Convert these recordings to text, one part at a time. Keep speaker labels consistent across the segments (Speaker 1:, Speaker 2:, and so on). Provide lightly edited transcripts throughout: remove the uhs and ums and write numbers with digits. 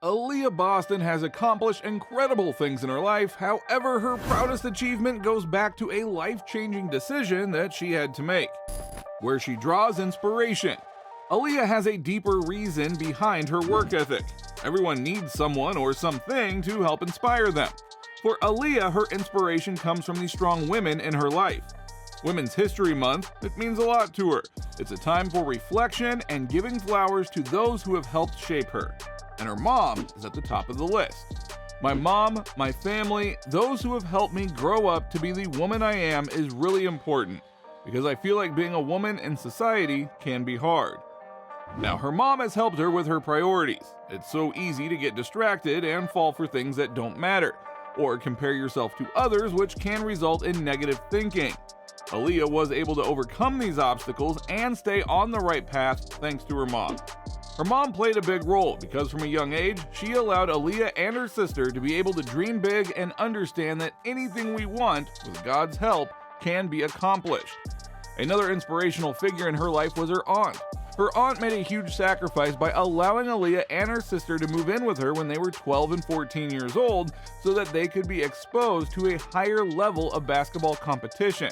Speaker 1: Aliyah Boston has accomplished incredible things in her life. However, her proudest achievement goes back to a life-changing decision that she had to make, where she draws inspiration. Aliyah has a deeper reason behind her work ethic. Everyone needs someone or something to help inspire them. For Aliyah, her inspiration comes from the strong women in her life. Women's History Month, it means a lot to her. It's a time for reflection and giving flowers to those who have helped shape her. And her mom is at the top of the list. My mom, my family, those who have helped me grow up to be the woman I am is really important, because I feel like being a woman in society can be hard. Now, her mom has helped her with her priorities. It's so easy to get distracted and fall for things that don't matter, or compare yourself to others, which can result in negative thinking. Aliyah was able to overcome these obstacles and stay on the right path thanks to her mom. Her mom played a big role because from a young age, she allowed Aliyah and her sister to be able to dream big and understand that anything we want, with God's help, can be accomplished. Another inspirational figure in her life was her aunt. Her aunt made a huge sacrifice by allowing Aliyah and her sister to move in with her when they were 12 and 14 years old so that they could be exposed to a higher level of basketball competition.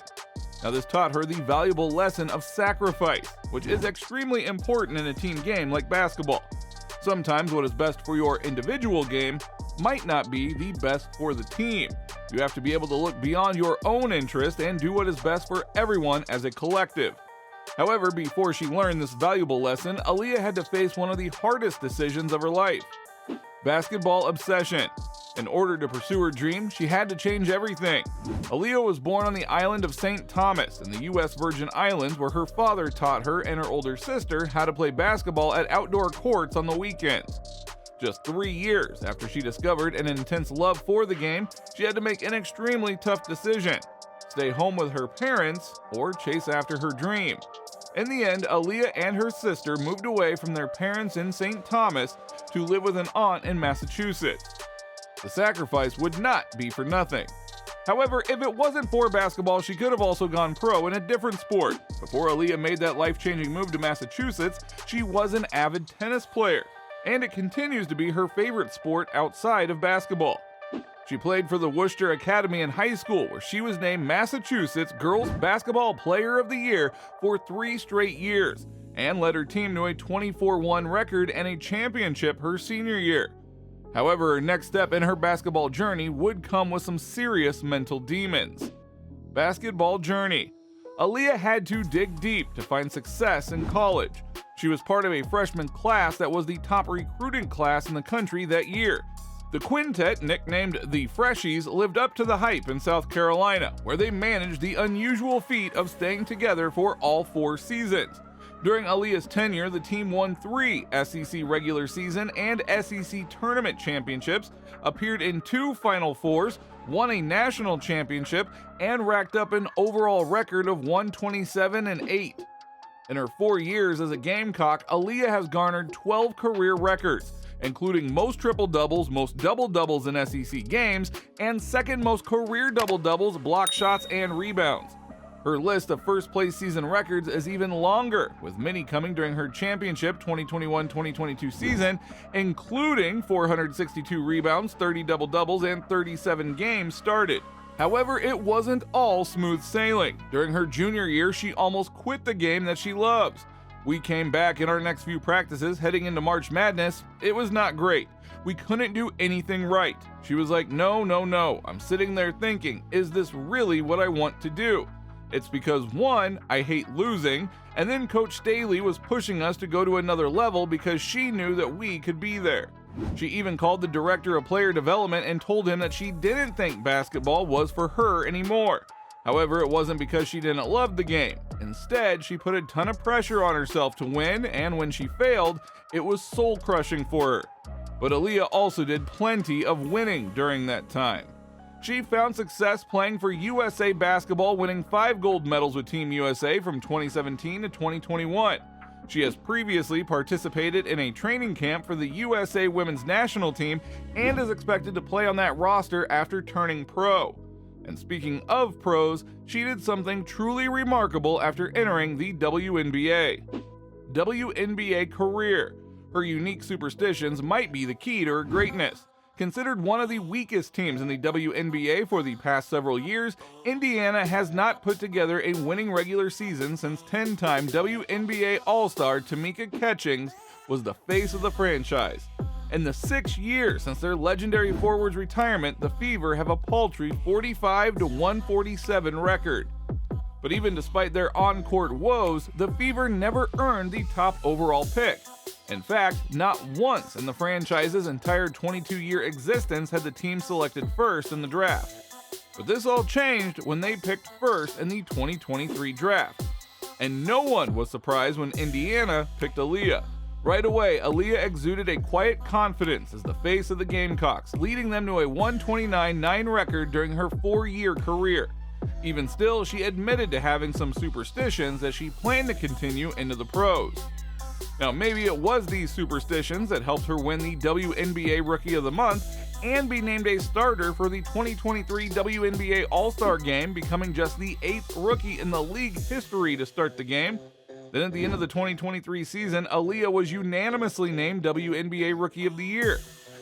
Speaker 1: Now, this taught her the valuable lesson of sacrifice, which is extremely important in a team game like basketball. Sometimes what is best for your individual game might not be the best for the team. You have to be able to look beyond your own interest and do what is best for everyone as a collective. However, before she learned this valuable lesson, Aliyah had to face one of the hardest decisions of her life: basketball obsession. In order to pursue her dream, she had to change everything. Aliyah was born on the island of St. Thomas in the U.S. Virgin Islands, where her father taught her and her older sister how to play basketball at outdoor courts on the weekends. Just 3 years after she discovered an intense love for the game, she had to make an extremely tough decision: stay home with her parents or chase after her dream. In the end, Aliyah and her sister moved away from their parents in St. Thomas to live with an aunt in Massachusetts. The sacrifice would not be for nothing. However, if it wasn't for basketball, she could have also gone pro in a different sport. Before Aliyah made that life-changing move to Massachusetts, she was an avid tennis player, and it continues to be her favorite sport outside of basketball. She played for the Worcester Academy in high school, where she was named Massachusetts Girls Basketball Player of the Year for 3 straight years, and led her team to a 24-1 record and a championship her senior year. However, her next step in her basketball journey would come with some serious mental demons. Basketball journey. Aliyah had to dig deep to find success in college. She was part of a freshman class that was the top recruiting class in the country that year. The quintet, nicknamed the Freshies, lived up to the hype in South Carolina, where they managed the unusual feat of staying together for all 4 seasons. During Aliyah's tenure, the team won 3 SEC regular season and SEC tournament championships, appeared in 2 Final Fours, won a national championship, and racked up an overall record of 127-8. In her 4 years as a Gamecock, Aliyah has garnered 12 career records, including most triple-doubles, most double-doubles in SEC games, and second most career double-doubles, block shots, and rebounds. Her list of first-place season records is even longer, with many coming during her championship 2021-2022 season, including 462 rebounds, 30 double-doubles, and 37 games started. However, it wasn't all smooth sailing. During her junior year, she almost quit the game that she loves. We came back in our next few practices heading into March Madness. It was not great. We couldn't do anything right. She was like, no. I'm sitting there thinking, is this really what I want to do? It's because 1, I hate losing, and then Coach Staley was pushing us to go to another level because she knew that we could be there. She even called the director of player development and told him that she didn't think basketball was for her anymore. However, it wasn't because she didn't love the game. Instead, she put a ton of pressure on herself to win, and when she failed, it was soul-crushing for her. But Aliyah also did plenty of winning during that time. She found success playing for USA Basketball, winning 5 gold medals with Team USA from 2017 to 2021. She has previously participated in a training camp for the USA Women's National Team and is expected to play on that roster after turning pro. And speaking of pros, she did something truly remarkable after entering the WNBA. WNBA career. Her unique superstitions might be the key to her greatness. Considered one of the weakest teams in the WNBA for the past several years, Indiana has not put together a winning regular season since 10-time WNBA All-Star Tamika Catchings was the face of the franchise. In the 6 years since their legendary forward's retirement, the Fever have a paltry 45-147 record. But even despite their on-court woes, the Fever never earned the top overall pick. In fact, not once in the franchise's entire 22-year existence had the team selected first in the draft. But this all changed when they picked first in the 2023 draft. And no one was surprised when Indiana picked Aliyah. Right away, Aliyah exuded a quiet confidence as the face of the Gamecocks, leading them to a 129-9 record during her 4-year career. Even still, she admitted to having some superstitions that she planned to continue into the pros. Now, maybe it was these superstitions that helped her win the WNBA Rookie of the Month and be named a starter for the 2023 WNBA All-Star Game, becoming just the 8th rookie in the league history to start the game. Then at the end of the 2023 season, Aliyah was unanimously named WNBA Rookie of the Year.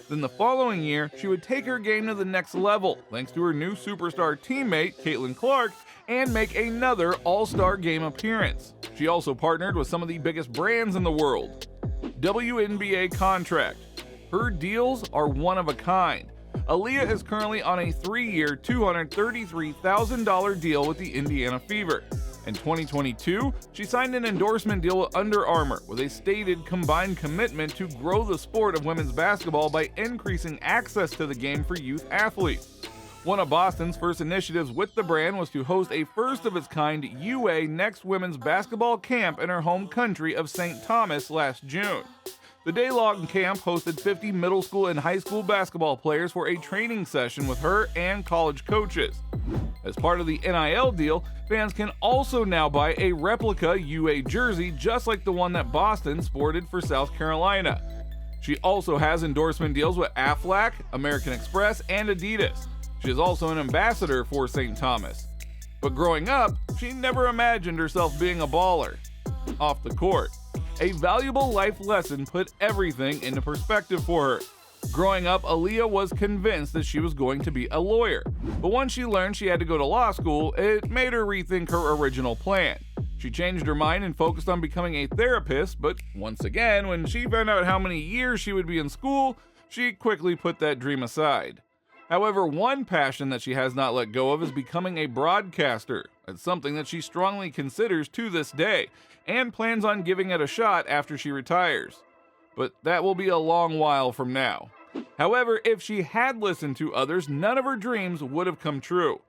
Speaker 1: Then the following year, she would take her game to the next level, thanks to her new superstar teammate, Caitlin Clark, and make another All-Star Game appearance. She also partnered with some of the biggest brands in the world. WNBA contract. Her deals are one of a kind. Aliyah is currently on a 3-year, $233,000 deal with the Indiana Fever. In 2022, she signed an endorsement deal with Under Armour with a stated combined commitment to grow the sport of women's basketball by increasing access to the game for youth athletes. One of Boston's first initiatives with the brand was to host a first-of-its-kind UA Next Women's Basketball Camp in her home country of St. Thomas last June. The day-long camp hosted 50 middle school and high school basketball players for a training session with her and college coaches. As part of the NIL deal, fans can also now buy a replica UA jersey just like the one that Boston sported for South Carolina. She also has endorsement deals with Aflac, American Express, and Adidas. She is also an ambassador for St. Thomas. But growing up, she never imagined herself being a baller. Off the court, a valuable life lesson put everything into perspective for her. Growing up, Aliyah was convinced that she was going to be a lawyer, but once she learned she had to go to law school, it made her rethink her original plan. She changed her mind and focused on becoming a therapist, but once again, when she found out how many years she would be in school, she quickly put that dream aside. However, one passion that she has not let go of is becoming a broadcaster. It's something that she strongly considers to this day, and plans on giving it a shot after she retires. But that will be a long while from now. However, if she had listened to others, none of her dreams would have come true.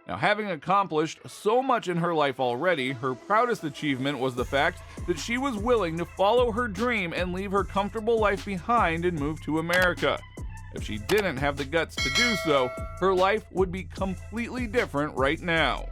Speaker 1: Now, having accomplished so much in her life already, her proudest achievement was the fact that she was willing to follow her dream and leave her comfortable life behind and move to America. If she didn't have the guts to do so, her life would be completely different right now.